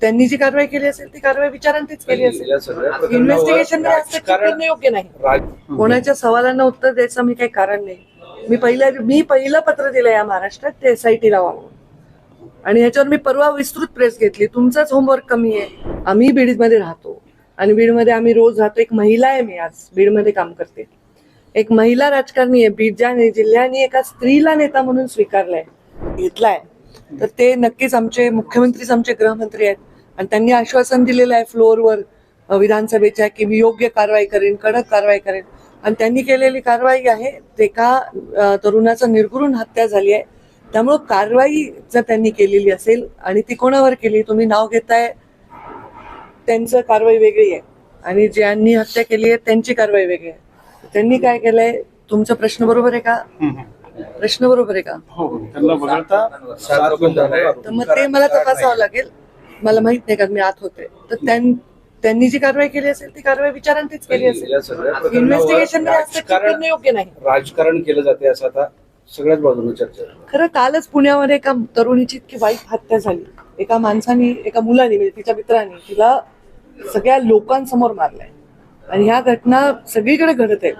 त्यांनी जी कारवाई केली असेल ती कारवाई विचारांतीच केली असेल. इन्व्हेस्टिगेशन करणं योग्य नाही. कोणाच्या सवालांना उत्तर द्यायचं मी काही कारण नाही. मी पहिलं पत्र दिलं या महाराष्ट्रात ते SIT लावा म्हणून, आणि ह्याच्यावर मी परवा विस्तृत प्रेस घेतली. तुमचाच होमवर्क कमी आहे. आम्ही बीडमध्ये राहतो आणि बीडमध्ये आम्ही रोज राहतो. एक महिला आहे, मी आज बीडमध्ये काम करते, एक महिला राजकारणी आहे. बीड जिल्ह्याने एका स्त्रीला नेता म्हणून स्वीकारलाय, घेतलाय, तर ते नक्कीच आमचे मुख्यमंत्रीच आमचे गृहमंत्री आहेत आणि त्यांनी आश्वासन दिलेलं आहे फ्लोअरवर विधानसभेच्या की मी योग्य कारवाई करेन, कडक कारवाई करेन. आणि त्यांनी केलेली कारवाई आहे, एका तरुणाचं निर्घृण हत्या झाली आहे. त्यामुळं कारवाई जर त्यांनी केलेली असेल आणि ती कोणावर केली, तुम्ही नाव घेताय, त्यांचं कारवाई वेगळी आहे आणि ज्यांनी हत्या केली आहे त्यांची कारवाई वेगळी आहे. त्यांनी काय केलंय, तुमचा प्रश्न बरोबर आहे का? प्रश्न बरोबर आहे का? तर मग ते मला तपासावं लागेल. मला माहित नाही का, मी आत होते. तर त्यांनी जी कारवाई केली असेल ती कारवाई विचारांतीच केली असेल. इन्व्हेस्टिगेशन करणं योग्य नाही. राजकारण केलं जाते असं आता सगळ्याच बाजूने चर्चा. खरं कालच पुण्यामध्ये एका तरुणीची इतकी वाईट हत्या झाली. एका मुलाने, म्हणजे तिच्या मित्राने तिला सगळ्या लोकांसमोर मारलंय. आणि ह्या घटना सगळीकडे घडत आहेत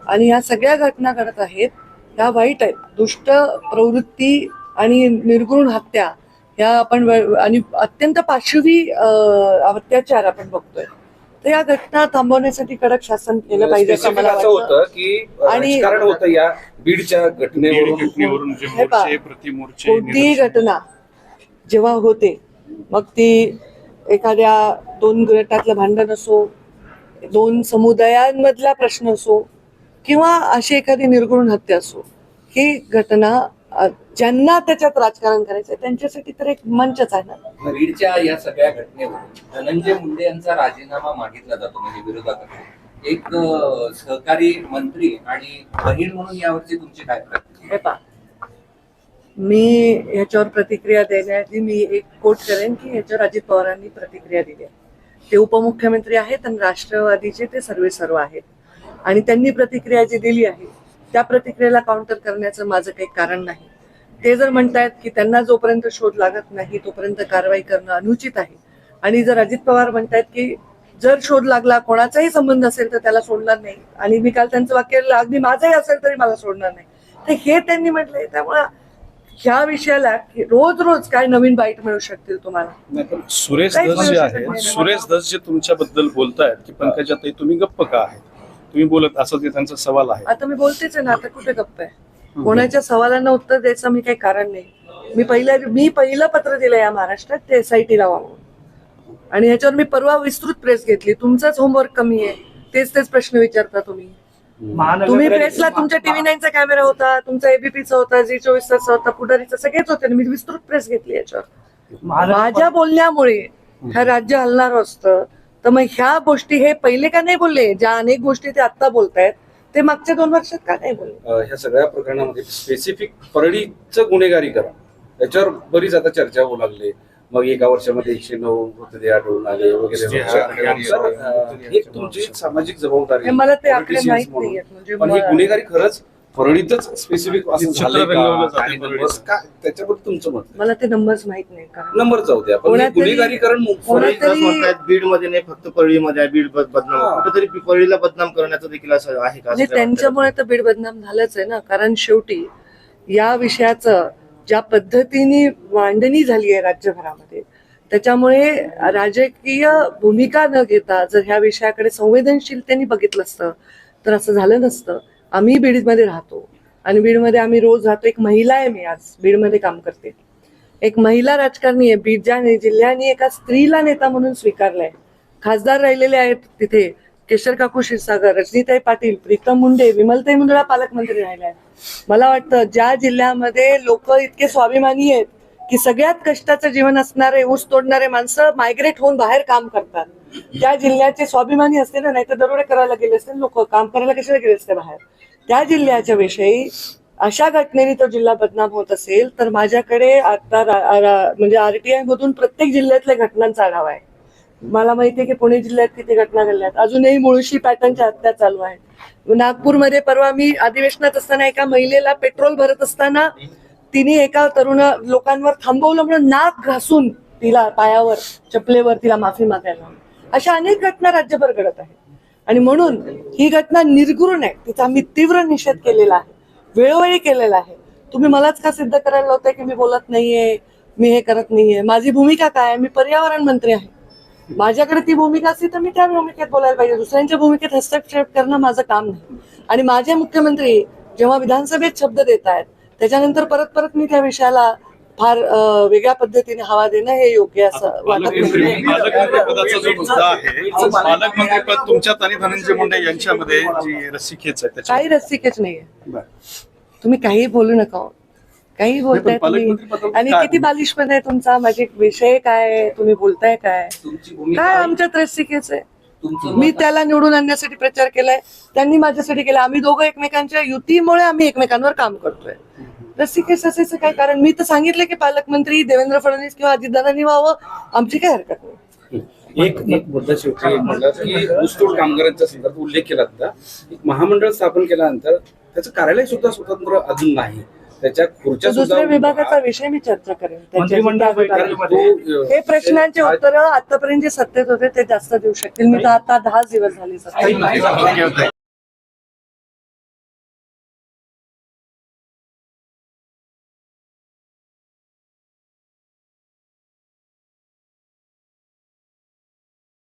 आणि ह्या सगळ्या घटना घडत आहेत, ह्या वाईट आहेत. दुष्ट प्रवृत्ती आणि निर्घृण हत्या ह्या आपण आणि अत्यंत पाशवी अत्याचार आपण बघतोय. तर या घटना थांबवण्यासाठी कडक शासन केलं पाहिजे असं मला वाटतं. आणि कारण होतं या बीडच्या घटनेवरून कोणतीही घटना जेव्हा होते, मग ती एखाद्या 2 गटातलं भांडण असो, 2 समुदायांमधला प्रश्न असो किंवा अशी एखादी निर्घृण हत्या असो, ही घटना ज्यांना त्याच्यात राजकारण करायचंय त्यांच्यासाठी तर एक मंचच आहे ना. बीडच्या या सगळ्या घटनेवर धनंजय मुंडे यांचा राजीनामा मागितला जातो, म्हणजे विरोधाकडे. एक सहकारी मंत्री आणि बहीण म्हणून यावरची तुमची काय प्रतिक्रिया? हे पहा, मी ह्याच्यावर प्रतिक्रिया देण्याआधी मी एक कोट करेन की ह्याच्यावर अजित पवारांनी प्रतिक्रिया दिली आहे. ते उपमुख्यमंत्री आहेत आणि राष्ट्रवादीचे ते सर्व आहेत आणि त्यांनी प्रतिक्रिया जी दिली आहे त्या प्रतिक्रियेला काउंटर करण्याचं माझं काही कारण नाही. ते जर म्हणतायत की त्यांना जोपर्यंत शोध लागत नाही तोपर्यंत कारवाई करणं अनुचित आहे, आणि जर अजित पवार म्हणतायत की जर शोध लागला, कोणाचाही संबंध असेल तर त्याला सोडणार नाही, आणि मी काल त्यांचं वाक्य अगदी माझंही असेल तरी मला सोडणार नाही, तर हे त्यांनी म्हटलंय. त्यामुळे ह्या विषयाला रोज काय नवीन बाईट मिळू शकतील तुम्हाला. सुरेश धस जे तुमच्याबद्दल बोलतायत की पंकजाताई तुम्ही गप्प का आहे, तुम्ही बोलत असं ते त्यांचा सवाल आहे. आता मी बोलतेच आहे ना, आता कुठे गप्प आहे? कोणाच्या सवालांना उत्तर द्यायचं मी काही कारण नाही. मी पहिलं पत्र दिलं या महाराष्ट्रात ते SIT लावा म्हणून, आणि ह्याच्यावर मी परवा विस्तृत प्रेस घेतली. तुमचाच होमवर्क कमी आहे. तेच प्रश्न विचारता तुम्ही. प्रेसला तुमच्या TV9चा कॅमेरा होता, तुमचा ABPचा होता, Zee24 होता, पुढारीचा, सगळेच होते. मी विस्तृत प्रेस घेतली याच्यावर. माझ्या बोलण्यामुळे हे राज्य हलणार असतं, तर मग ह्या गोष्टी हे पहिले का नाही बोलले? ज्या अनेक गोष्टी ते आता बोलतायत ते मागच्या 2 वर्षात का नाही बोलले? ह्या सगळ्या प्रकरणामध्ये स्पेसिफिक परळीचं गुन्हेगारीकरण याच्यावर बरीच आता चर्चा होऊ लागली. मग एका वर्षामध्ये 109 मृतदेह आढळून आले वगैरे. तुमची सामाजिक जबाबदारी, मला ते आकडे माहित नाही. पण ही गुन्हेगारी खरंच परळीतच स्पेसिफिक त्याच्याबद्दल तुमचं मत? मला ते नंबर्स माहित नाही. नंबर जाऊ द्या, पण गुन्हेगारीकरण बीड मध्ये नाही फक्त परळीमध्ये, बीड बदनाम कुठेतरी परळीला बदनाम करण्याचं देखील असं आहे का? त्यांच्यामुळे तर बीड बदनाम झालंच आहे ना. कारण शेवटी या विषयाचं ज्या पद्धतीने मांडणी झाली आहे राज्यभरामध्ये, त्याच्यामुळे राजकीय भूमिका न घेता जर ह्या विषयाकडे संवेदनशीलतेने बघितलं असतं तर असं झालं नसतं. आम्ही बीडमध्ये राहतो आणि बीडमध्ये आम्ही रोज राहतो. एक महिला आहे, मी आज बीडमध्ये काम करते, एक महिला राजकारणी आहे. बीड जिल्ह्याने एका स्त्रीला नेता म्हणून स्वीकारलाय. खासदार राहिलेले आहेत तिथे केशर काकू क्षीरसागर, रजनीताई पाटील, प्रीतम मुंडे, विमलताई मुंदडा पालकमंत्री राहिले आहेत. मला वाटतं ज्या जिल्ह्यामध्ये लोक इतके स्वाभिमानी आहेत की सगळ्यात कष्टाचं जीवन असणारे, ऊस तोडणारे माणसं मायग्रेट होऊन बाहेर काम करतात, त्या जिल्ह्याचे स्वाभिमानी असते ना. नाही तर दरोडे करायला गेले असते लोक, काम करायला कशाला गेले असते बाहेर. त्या जिल्ह्याच्या विषयी अशा घटनेने तो जिल्हा बदनाम होत असेल तर माझ्याकडे आता म्हणजे RTI मधून प्रत्येक जिल्ह्यातल्या घटनांचा आढावा आहे. मला माहिती आहे की पुणे जिल्ह्यात किती घटना घडल्यात. अजूनही मुळशी पॅटर्नच्या हत्या चालू आहेत. नागपूरमध्ये परवा मी अधिवेशनात असताना एका महिलेला पेट्रोल भरत असताना तिने एका तरुण लोकांवर थांबवलं म्हणून नाक घासून तिला पायावर चपलेवर तिला माफी मागायला लावली. अशा अनेक घटना राज्यभर घडत आहेत आणि म्हणून ही घटना निर्घृण आहे. तिचा मी तीव्र निषेध केलेला आहे, वेळोवेळी केलेला आहे. तुम्ही मलाच का सिद्ध करायला लावताय की मी बोलत नाहीये, मी हे करत नाहीये? माझी भूमिका काय आहे? मी पर्यावरण मंत्री आहे. माझ्याकडे ती भूमिका असती तर मी त्या भूमिकेत बोलायला पाहिजे. दुसऱ्यांच्या भूमिकेत हस्तक्षेप करणं माझं काम नाही. आणि माझे मुख्यमंत्री जेव्हा विधानसभेत शब्द देत आहेत त्याच्यानंतर परत परत मी त्या विषयाला फार वेगळ्या पद्धतीने हवा देणं हे योग्य असं वाटत नाही. पालकमंत्रीपदाचा जो मुद्दा आहे, पालकमंत्रीपद तुमच्यात आणि धनंजय मुंडे यांच्यामध्ये जी रस्सीखेच आहे त्याच्या काही रस्सीखेच नाहीये. तुम्ही काही बोलू नका हो. काही बोलताय पण तुम्ही. पालकमंत्रीपदावर आणि काय? किती बालिशपणा आहे तुमचा. माझे विषय काय आहे, तुम्ही बोलताय काय? तुमची भूमिका काय आमच्यात रस्सीखेच आहे? तुमचं मी मत- त्याला निवडून आणण्यासाठी प्रचार केलाय, त्यांनी माझ्यासाठी केला. आम्ही दोघं एकमेकांच्या युतीमुळे आम्ही एकमेकांवर काम करतोय. रस्सीखेच असायचं काय कारण? मी तर सांगितलं की पालकमंत्री देवेंद्र फडणवीस किंवा अजितदादांनी व्हावं, आमची काय हरकत नाही. एक मुद्दा शेवटी एक म्हणला की ऊसतोड कामगारांच्या संदर्भात उल्लेख केला होता. एक महामंडळ स्थापन केल्यानंतर त्याचं कार्यालय सुद्धा स्वतंत्र अजून नाही, त्याच्या खुर्च्या तर दुसऱ्या विभागाचा विषय मी चर्चा करेन त्याच्याशी. हे प्रश्नांचे उत्तर आतापर्यंत जे सत्तेत होते ते जास्त देऊ शकतील. मी तर आता 10 दिवस झाले सत्तेत.